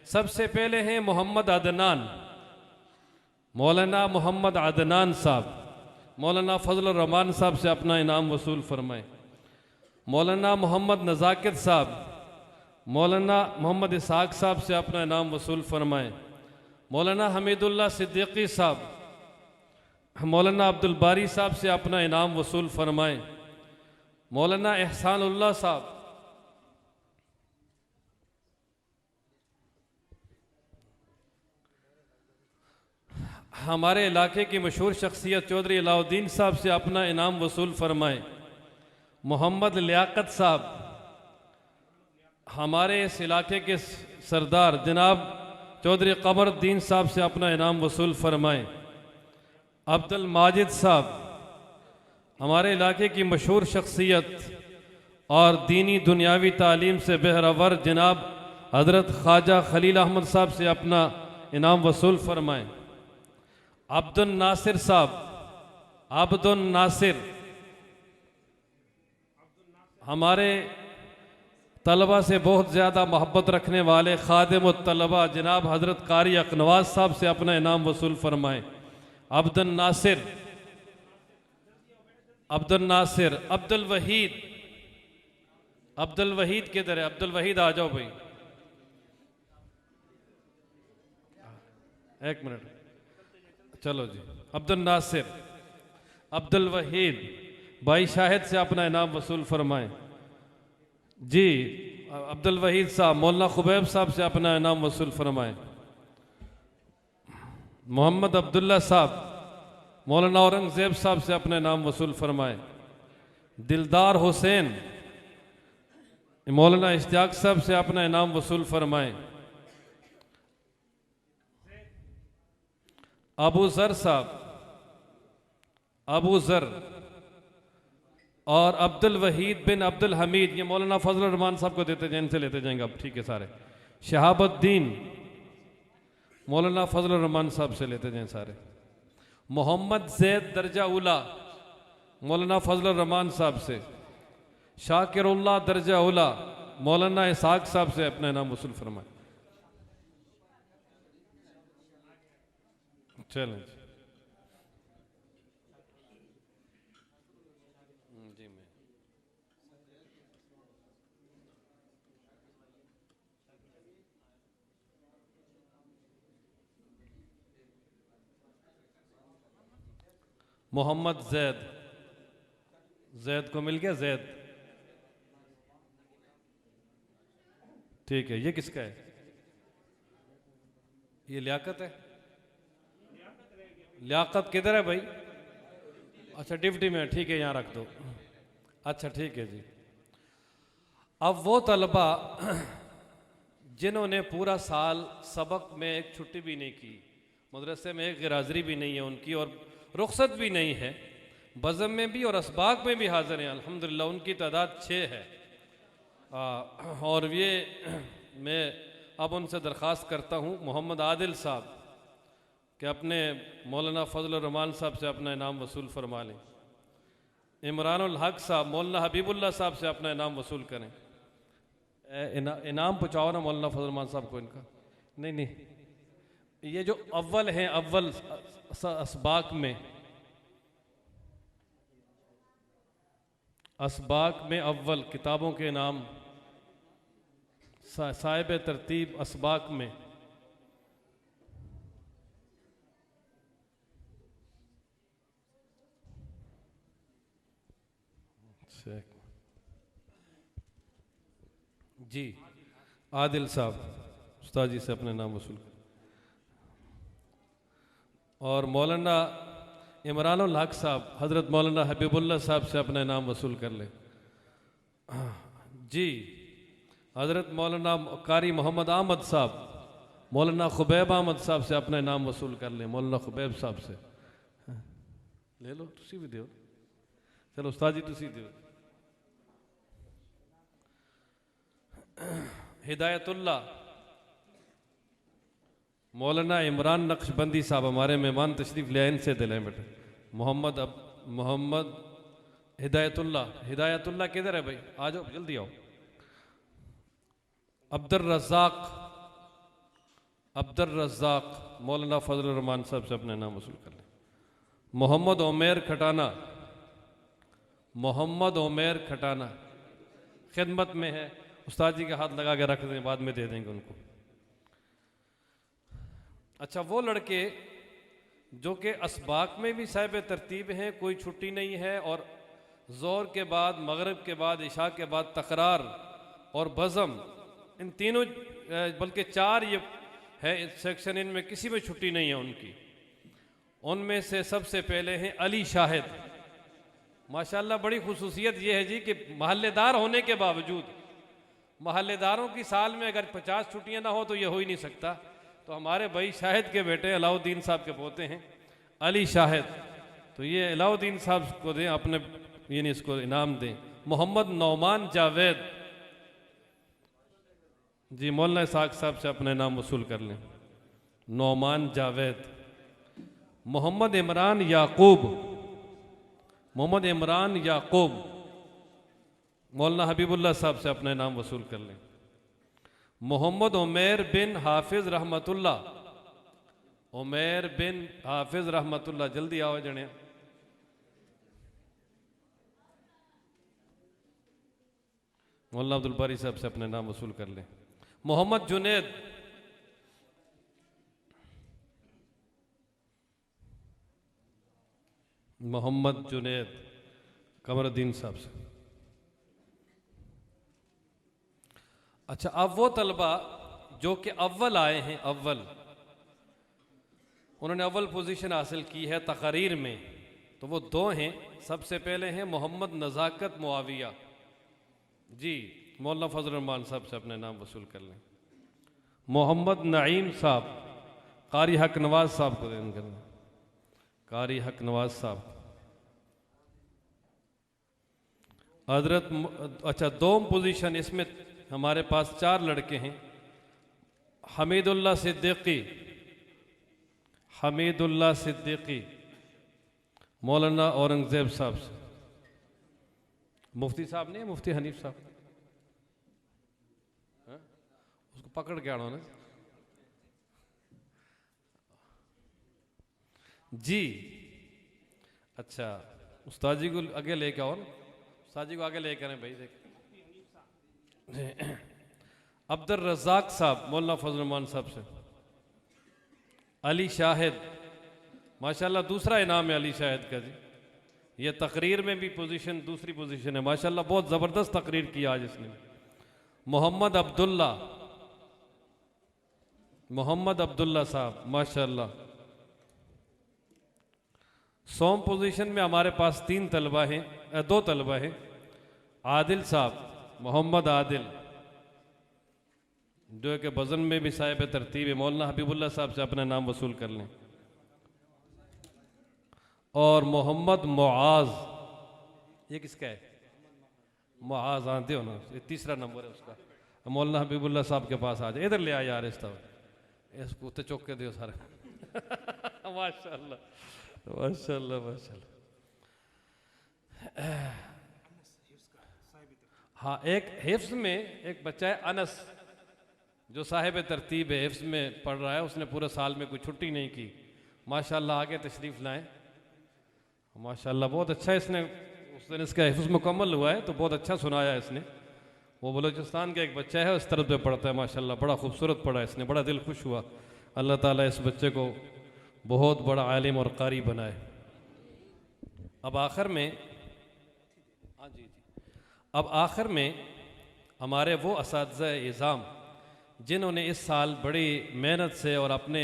सबसे पहले हैं मोहम्मद अदनान, मौलाना मोहम्मद अदनान साहब, मौलाना फजल रहमान साहब से अपना इनाम वसूल फरमाएं। मौलाना मोहम्मद नज़ाकिर साहब, मौलाना मोहम्मद इसहाक साहब से अपना इनाम वसूल फरमाएं। मौलाना हमीदुल्लाह सिद्दीकी साहब, मौलाना अब्दुल बारी साहब से अपना इनाम वसूल फरमाएं। मौलाना एहसानुल्लाह साहब, हमारे इलाके की मशहूर शख्सियत चौधरी अलाउद्दीन साहब से अपना इनाम वसूल फरमाएं। मोहम्मद लियाकत साहब, हमारे इस इलाके के सरदार जनाब चौधरी कमरुद्दीन साहब से अपना इनाम वसूल फरमाएं। अब्दुल माजिद साहब, हमारे इलाके की मशहूर शख्सियत और दीनी दुनियावी तालीम से बहरावर जनाब हज़रत ख्वाजा खलील अहमद साहब से अपना इनाम वसूल फरमाएं। अब्दुल नासिर साहब, अब्दुल नासिर, हमारे तलबा से बहुत ज़्यादा मोहब्बत रखने वाले खादिम तलबा जनाब हज़रत कारी अकनवाज साहब से अपना इनाम वसूल फरमाएं। अब्दुल नासिर, अब्दुल नासिर, अब्दुल वहीद, अब्दुल वहीद किधर है? अब्दुल वहीद आ जाओ भाई, एक मिनट, चलो जी। अब्दुल नासिर, अब्दुल वहीद, भाई शाहिद से अपना इनाम वसूल फरमाएं जी। अब्दुल वहीद साहब, मौलाना खुबैब साहब से अपना इनाम वसूल फरमाएं। मोहम्मद अब्दुल्ला साहब, मौलाना औरंगज़ेब साहब से अपना इनाम वसूल फरमाएं। दिलदार हुसैन, मौलाना इश्तियाक साहब से अपना इनाम वसूल फरमाएं। अबू ज़र साहब, अबू ज़र और अब्दुल वहीद बिन अब्दुल हमीद, ये मौलाना फजल रहमान साहब को देते जाएं, इनसे लेते जाएंगे अब, ठीक है सारे। शहाबुद्दीन, मौलाना फजल रहमान साहब से लेते जाएं सारे। मोहम्मद ज़ैद दर्जा उला, मौलाना फजल रहमान साहब से। शाकिरुल्लाह दर्जा उला, मौलाना इसहाक साहब से अपना इनाम वसूल फरमाए। चलें जी। मैं मोहम्मद जैद, जैद को मिल गया जैद, ठीक है। ये किसका है? ये लियाकत है। लियाकत किधर है भाई? अच्छा डिप्टी में, ठीक है, यहाँ रख दो। अच्छा ठीक है जी। अब वो तलबा जिन्होंने पूरा साल सबक में एक छुट्टी भी नहीं की, मदरसे में एक गिराजरी भी नहीं है उनकी और रुखसत भी नहीं है, बज़म में भी और असबाक में भी हाज़िर हैं अल्हम्दुलिल्लाह, उनकी तादाद 6 है। और ये मैं अब उनसे दरख्वास्त करता हूँ मोहम्मद आदिल साहब कि अपने मौलाना फजल रहमान साहब से अपना इनाम वसूल फरमा लें। इमरानुल हक साहब, मौलाना हबीबुल्लाह साहब से अपना इनाम वसूल करें। इनाम पहुँचाओ ना मौलाना फजल रहमान साहब को इनका। नहीं नहीं, ये जो अव्वल हैं, अव्वल असबाक में, असबाक में अव्वल किताबों के नाम साहिब तरतीब असबाक में जी आदिल साहब उस्ताद जी से अपने नाम वसूल। और मौलाना इमरानुल हक साहब हज़रत मौलाना हबीबुल्लाह साहब से अपना इनाम वसूल कर ले जी। हज़रत मौलाना कारी मोहम्मद अहमद साहब, मौलाना खुबैब अहमद साहब से अपना इनाम वसूल कर ले। मौलाना खुबैब साहब से ले लो, तुसी भी दो। चलो उस्ताद जी तुसी दो। हिदायतुल्लाह, मौलाना इमरान नक्शबंदी साहब हमारे मेहमान तशरीफ़ ले आए, इनसे दिलाएं बेटा। मोहम्मद हिदायतुल्लाह, हिदायतुल्लाह किधर है भाई? आ जाओ जल्दी आओ। अब्दुल रज़ाक, अब्दुल रज़्ज़ाक़ मौलाना फजलुर रहमान साहब से अपने नाम वसूल कर लें। मोहम्मद उमैर खटाना, मोहम्मद उमैर खटाना खिदमत में है, उस्ताद जी के हाथ लगा के रख दें, बाद में दे देंगे उनको। अच्छा, वो लड़के जो कि असबाक में भी साहिब तरतीब हैं, कोई छुट्टी नहीं है, और ज़ोर के बाद, मगरिब के बाद, इशा के बाद तकरार और बज़म, इन तीनों बल्कि चार ये है सेक्शन, इनमें किसी में छुट्टी नहीं है उनकी। उनमें से सबसे पहले हैं अली शाहिद। माशाल्लाह बड़ी खुसूसियत ये है जी कि महल्लेदार होने के बावजूद, महल्लेदारों की साल में अगर 50 छुट्टियां ना हो तो ये हो ही नहीं सकता। तो हमारे भाई शाहिद के बेटे अलाउद्दीन साहब के पोते हैं अली शाहिद, तो ये अलाउद्दीन साहब को दें अपने, यानी इसको इनाम दें। मोहम्मद नौमान जावेद जी, मौलाना इसाक साहब से अपने नाम वसूल कर लें। नौमान जावेद। मोहम्मद इमरान याकूब, मोहम्मद इमरान याकूब मौलाना हबीबुल्लाह साहब से अपने नाम वसूल कर लें। मोहम्मद उमैर बिन हाफिज रहमतुल्लाह, उमैर बिन हाफिज रहमतुल्लाह, जल्दी आओ जने। मौलाना अब्दुल बारी साहब से अपने नाम वसूल कर लें। मोहम्मद जुनैद, मोहम्मद जुनैद कमरुद्दीन साहब से। अच्छा, अब वो तलबा जो कि अव्वल आए हैं, अव्वल, उन्होंने अव्वल पोजीशन हासिल की है तकरीर में, तो वो दो हैं। सबसे पहले हैं मोहम्मद नज़ाकत मुआविया जी, मौलाना फजल रहमान साहब से अपने नाम वसूल कर लें। मोहम्मद नईम साहब, कारी हक नवाज साहब को दें करना, कारी हक नवाज साहब। हजरत, अच्छा, दो पोजीशन इसमें हमारे पास 4 लड़के हैं। हमीदुल्लाह सिद्दीकी, हमीदुल्लाह सिद्दीकी मौलाना औरंगजेब साहब से। मुफ्ती साहब नहीं, मुफ्ती हनीफ साहब, उसको पकड़ के आना ना जी। अच्छा, उस्ताद जी को आगे लेके आओ ना, उस्ताद जी को आगे लेके आए भाई। देख, अब्दुल रज़्ज़ाक़ साहब मौलाना फजल रहमान साहब से। अली शाहिद, माशाल्लाह दूसरा इनाम है अली शाहिद का जी। ये तकरीर में भी पोजीशन, दूसरी पोजीशन है, माशाल्लाह बहुत ज़बरदस्त तकरीर की आज इसने। मोहम्मद अब्दुल्ला, मोहम्मद अब्दुल्ला साहब माशाल्लाह। 100 पोजीशन में हमारे पास 3 तलबा हैं, 2 तलबा हैं। आदिल साहब, मोहम्मद आदिल, जो कि वज़न में भी साहिब तरतीब है, मौलाना हबीबुल्लाह साहब से अपना नाम वसूल कर लें। और मोहम्मद मुआज, ये किसका है? मुआज आते हो ना, ये तीसरा नंबर है उसका। मौलाना हबीबुल्लाह साहब के पास आ जाए, इधर ले आ यार, इस तरह इसको तो चौक के दियो सारे। माशाल्लाह माशाल्लाह माशाल्लाह। हाँ, एक हिफ्स में एक बच्चा है अनस, जो साहिब तरतीब है, हिफ्स में पढ़ रहा है, उसने पूरे साल में कोई छुट्टी नहीं की। माशाल्लाह, आगे तशरीफ़ लाएं। माशाल्लाह बहुत अच्छा इसने, उस दिन इसका हिफ्स मुकम्मल हुआ है तो बहुत अच्छा सुनाया इसने। वो बलूचिस्तान का एक बच्चा है, उस तरफ पे पढ़ता है, माशाल्लाह बड़ा खूबसूरत पढ़ा इसने, बड़ा दिल खुश हुआ। अल्लाह ताला इस बच्चे को बहुत बड़ा आलिम और कारी बनाए। अब आखिर में, हाँ जी, अब आखिर में हमारे वो असातिज़ा इज़ाम जिन्होंने इस साल बड़ी मेहनत से और अपने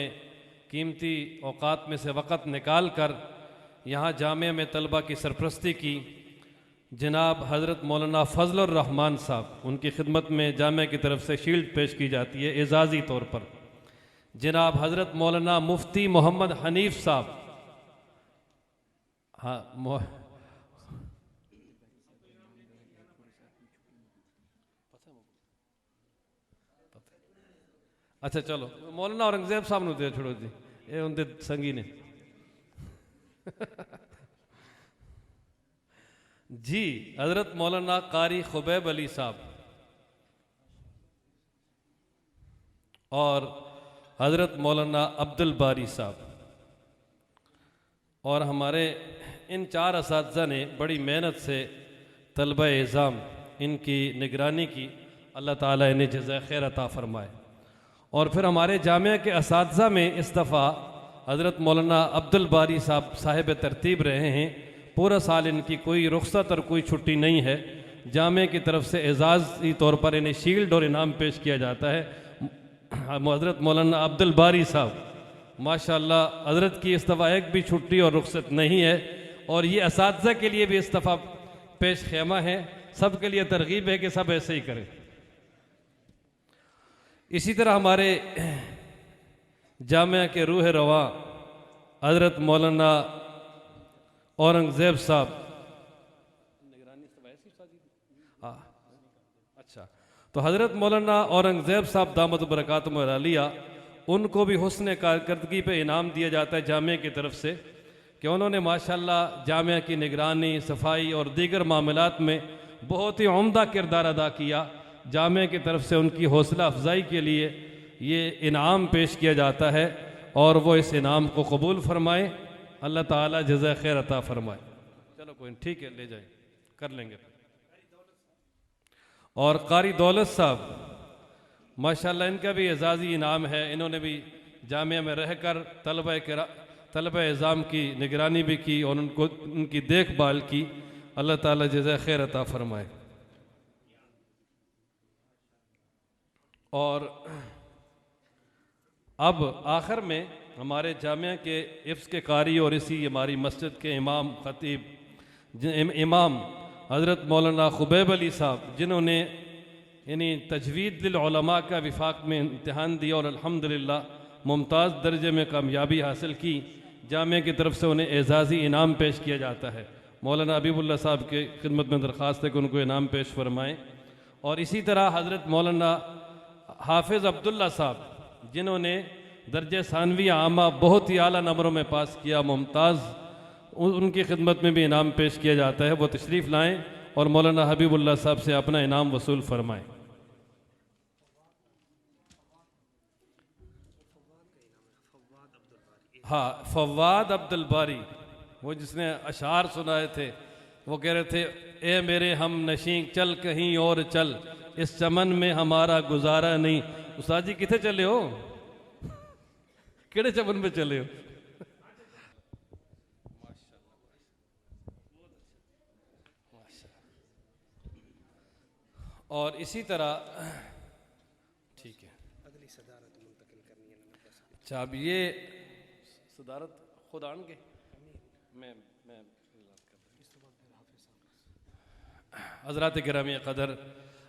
कीमती औकात में से वक़्त निकाल कर यहाँ जामिया में तलबा की सरपरस्ती की, जनाब हज़रत मौलाना फजलुर रहमान साहब, उनकी खिदमत में जामिया की तरफ से शील्ड पेश की जाती है एजाज़ी तौर पर। जनाब हज़रत मौलाना मुफ्ती मोहम्मद हनीफ साहब, हाँ अच्छा चलो, मौलाना औरंगजेब साहब ने दे छोड़ो जी, ये उनके संगी ने। जी, हजरत मौलाना कारी खुबैब अली साहब और हज़रत मौलाना अब्दुल बारी साहब, और हमारे इन 4 असातिज़ा ने बड़ी मेहनत से तलबा एज़ाम इनकी निगरानी की। अल्लाह ताला इन्हें जज़ाए खैर अता फ़रमाए। और फिर हमारे जामिया के असातिज़ा में इस दफ़ा हज़रत मौलाना अब्दुल बारी साहब साहिब तरतीब रहे हैं। पूरा साल इनकी कोई रुख़्सत और कोई छुट्टी नहीं है। जामिया की तरफ से एज़ाज़ी तौर पर इन्हें शील्ड और इनाम पेश किया जाता है। हज़रत मौलाना अब्दुल बारी साहब माशाअल्लाह, हज़रत की इस दफ़ा एक भी छुट्टी और रुख़्सत नहीं है, और ये असातिज़ा के लिए भी इस दफ़ा पेश खेमा है। सब के लिए तरगीब है कि सब ऐसे ही करें। इसी तरह हमारे जामिया के रूह रवा हज़रत मौलाना औरंगज़ेब साहब, अच्छा, तो हज़रत मौलाना औरंगज़ेब साहब दामद बरकातुहुम आलिया, उनको भी हुस्न कारकर्दगी पे इनाम दिया जाता है जामिया की तरफ से कि उन्होंने माशाअल्लाह जामिया की निगरानी, सफाई और दीगर मामलात में बहुत ही उम्दा किरदार अदा किया। जामिया की तरफ से उनकी हौसला अफजाई के लिए ये इनाम पेश किया जाता है, और वो इस इनाम को कबूल फरमाए। अल्लाह ताला जज़ा खैर अता फरमाए। चलो कोई ठीक है, ले जाए, कर लेंगे। और कारी दौलत साहब माशाअल्लाह, इनका भी एजाज़ी इनाम है। इन्होंने भी जामिया में रहकर तलबा एज़ाम की निगरानी भी की और उनको उनकी देखभाल की। अल्लाह ताला जज़ा खैर अता फरमाए। और अब आखिर में हमारे जामिया के हिफ्ज़ के कारी और इसी हमारी मस्जिद के इमाम ख़तीब इमाम हज़रत मौलाना खुबैब अली साहब, जिन्होंने यानी तजवीद उलमा का विफाक में इम्तिहान दिया और अल्हम्दुलिल्लाह मुमताज़ दर्जे में कामयाबी हासिल की, जामिया की तरफ से उन्हें एजाज़ी इनाम पेश किया जाता है। मौलाना हबीबुल्लाह साहब के खिदमत में दरख्वास्त है कि उनको इनाम पेश फरमाएँ। और इसी तरह हज़रत मौलाना हाफिज़ अब्दुल्ला साहब, जिन्होंने दर्जे सानवी आमा बहुत ही आला नंबरों में पास किया, मुमताज़, उनकी खिदमत में भी इनाम पेश किया जाता है। वो तशरीफ़ लाएँ और मौलाना हबीबुल्लाह साहब से अपना इनाम वसूल फरमाएँ। हाँ, फवाद अब्दुल बारी, वो जिसने अशार सुनाए थे, वो कह रहे थे, ए मेरे हम नशीं चल कहीं और चल, इस चमन में हमारा गुजारा नहीं। उस्ताद जी किथे चले हो? केड़े चमन में चले हो? और इसी तरह ठीक है, अगली सदारत मुंतकिल करनी है। अच्छा, अब ये सदारत खुद आएंगे, मैं हज़रात गिरामी क़दर,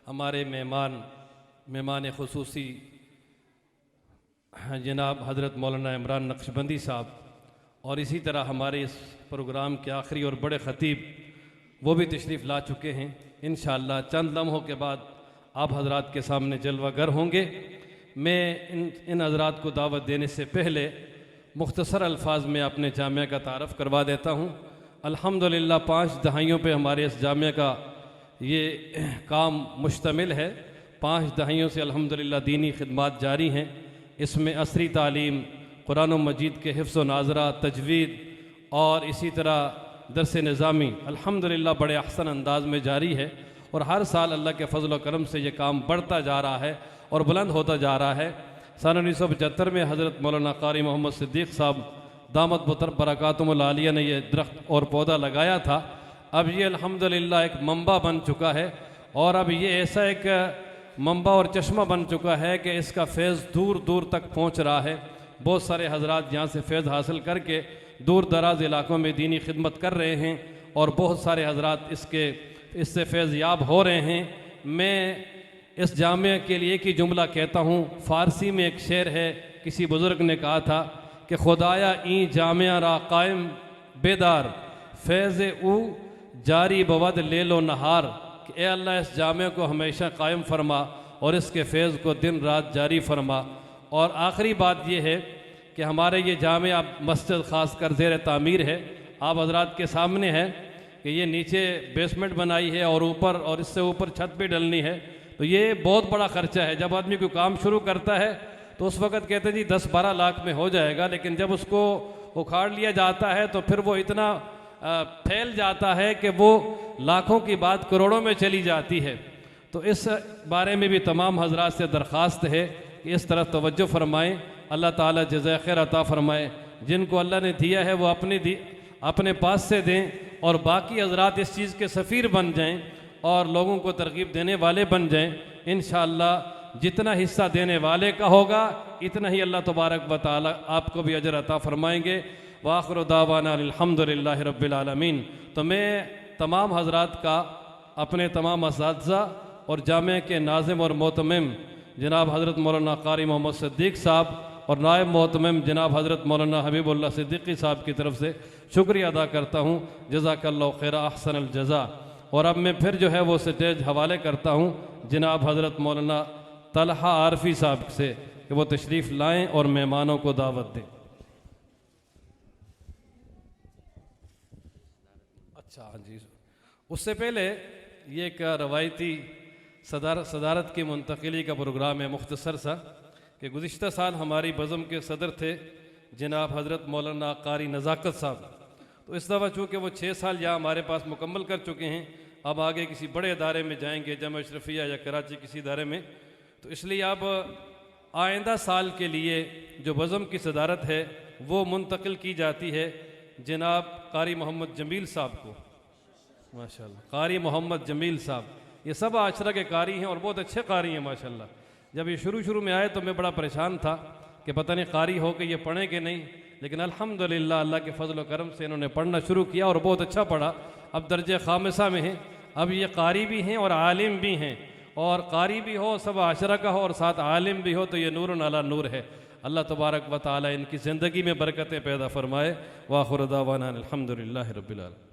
हमारे मेहमान खुसूसी जनाब हज़रत मौलाना इमरान नक्शबंदी साहब, और इसी तरह हमारे इस प्रोग्राम के आखिरी और बड़े ख़तीब वो भी तशरीफ़ ला चुके हैं। इंशाअल्लाह चंद लम्हों के बाद आप हज़रात के सामने जलवागर होंगे। मैं इन हज़रात को दावत देने से पहले मुख्तसर अल्फाज में अपने जामिया का तारफ़ करवा देता हूँ। अल्हम्दुलिल्लाह 5 दहाइयों पे हमारे इस जामिया का ये काम मुश्तमिल है। 5 दहाइयों से अल्हम्दुलिल्लाह दीनी खिदमात जारी हैं। इसमें असरी तालीम, कुरान मजीद के हिफ्ज़ व नाज़रा, तजवीद और इसी तरह दरस निज़ामी अल्हम्दुलिल्लाह बड़े अहसन अंदाज में जारी है। और हर साल अल्लाह के फजल व करम से ये काम बढ़ता जा रहा है और बुलंद होता जा रहा है। सन 1975 में हज़रत मौलाना कारी मोहम्मद सिद्दीक़ साहब दामत बरकातुहुमुल आलिया ने यह दरख्त और पौधा लगाया था। अब ये अल्हम्दुलिल्लाह एक मंबा बन चुका है, और अब ये ऐसा एक मंबा और चश्मा बन चुका है कि इसका फैज़ दूर दूर तक पहुँच रहा है। बहुत सारे हज़रात यहाँ से फैज़ हासिल करके दूर दराज इलाक़ों में दीनी खिदमत कर रहे हैं, और बहुत सारे हज़रात इससे फैज़ याब हो रहे हैं। मैं इस जामिया के लिए एक ही जुमला कहता हूँ। फ़ारसी में एक शेर है, किसी बुज़ुर्ग ने कहा था कि खुदाया ई जामिया रा कायम बेदार, फैज़ ऊ जारी बवद ले लो नहार, कि ए अल्लाह इस जामिया को हमेशा कायम फरमा और इसके फैज़ को दिन रात जारी फरमा। और आखिरी बात यह है कि हमारे ये जामिया मस्जिद ख़ास कर ज़ेर तामीर है। आप हज़रात के सामने है कि ये नीचे बेसमेंट बनाई है और ऊपर और इससे ऊपर छत भी डलनी है। तो ये बहुत बड़ा ख़र्चा है। जब आदमी कोई काम शुरू करता है तो उस वक़्त कहते हैं जी 10-12 लाख में हो जाएगा, लेकिन जब उसको उखाड़ लिया जाता है तो फिर वो इतना फैल जाता है कि वो लाखों की बात करोड़ों में चली जाती है। तो इस बारे में भी तमाम हजरात से दरख्वास्त है कि इस तरफ तवज्जो फरमाएँ, अल्लाह ताला जज़ाए खैर अता फरमाए। जिनको अल्लाह ने दिया है वो अपने पास से दें और बाकी हजरात इस चीज़ के सफ़ीर बन जाएं और लोगों को तरगीब देने वाले बन जाएं। इंशाअल्लाह जितना हिस्सा देने वाले का होगा इतना ही अल्लाह तबारक व तआला आपको भी अजर अता फरमाएंगे। वाखिर दावाना अल्हम्दुलिल्लाहि रब्बिल आलमीन। तो मैं तमाम हजरात का, अपने तमाम असातिज़ा और जामे के नाज़िम और मोतमिम जनाब हज़रत मौलाना कारी मोहम्मद सिद्दीक़ साहब और नायब मोहतमिम जनाब हज़रत मौलाना हबीबुल्लाह सिद्दीकी साहब की तरफ से शुक्रिया अदा करता हूँ। जज़ाकल्लाहु खैर अहसनल जज़ा। और अब मैं फिर जो है वो स्टेज हवाले करता हूँ जनाब हज़रत मौलाना तलहा आरफी साहब से कि वो तशरीफ़ लाएँ और मेहमानों को दावत दें। अच्छा हाँ जी, उससे पहले ये एक रवायती सदारत की मुंतकिली का प्रोग्राम है मुख्तसर सा, कि गुज़िश्ता साल हमारी बज़म के सदर थे जनाब हज़रत मौलाना कारी नज़ाकत साहब। तो इस दफ़ा चूँकि वो 6 साल यहाँ हमारे पास मुकम्मल कर चुके हैं, अब आगे किसी बड़े इदारे में जाएंगे, जमा अशरफिया या कराची किसी इदारे में, तो इसलिए अब आइंदा साल के लिए जो बज़म की सदारत है वो मुंतकिल की जाती है जनाब कारी मोहम्मद जमील साहब को। माशाअल्लाह, कारी मोहम्मद जमील साहब, ये सब आशरा के कारी हैं और बहुत अच्छे कारी हैं माशाअल्लाह। जब ये शुरू में आए तो मैं बड़ा परेशान था कि पता नहीं कारी हो के ये पढ़ें कि नहीं, लेकिन अल्हम्दुलिल्लाह अल्लाह के फजल व करम से इन्होंने पढ़ना शुरू किया और बहुत अच्छा पढ़ा। अब दर्जे खामिसा में हैं, अब ये कारी भी हैं और आलिम भी हैं, और कारी भी हो, सब आशरा का हो और साथ आलिम भी हो, तो ये नूरुन अला नूर है। अल्लाह तबारक व तआला इनकी ज़िंदगी में बरकतें पैदा फरमाए। व आखिर दावाना अल्हम्दुलिल्लाहि रब्बिल आलमीन।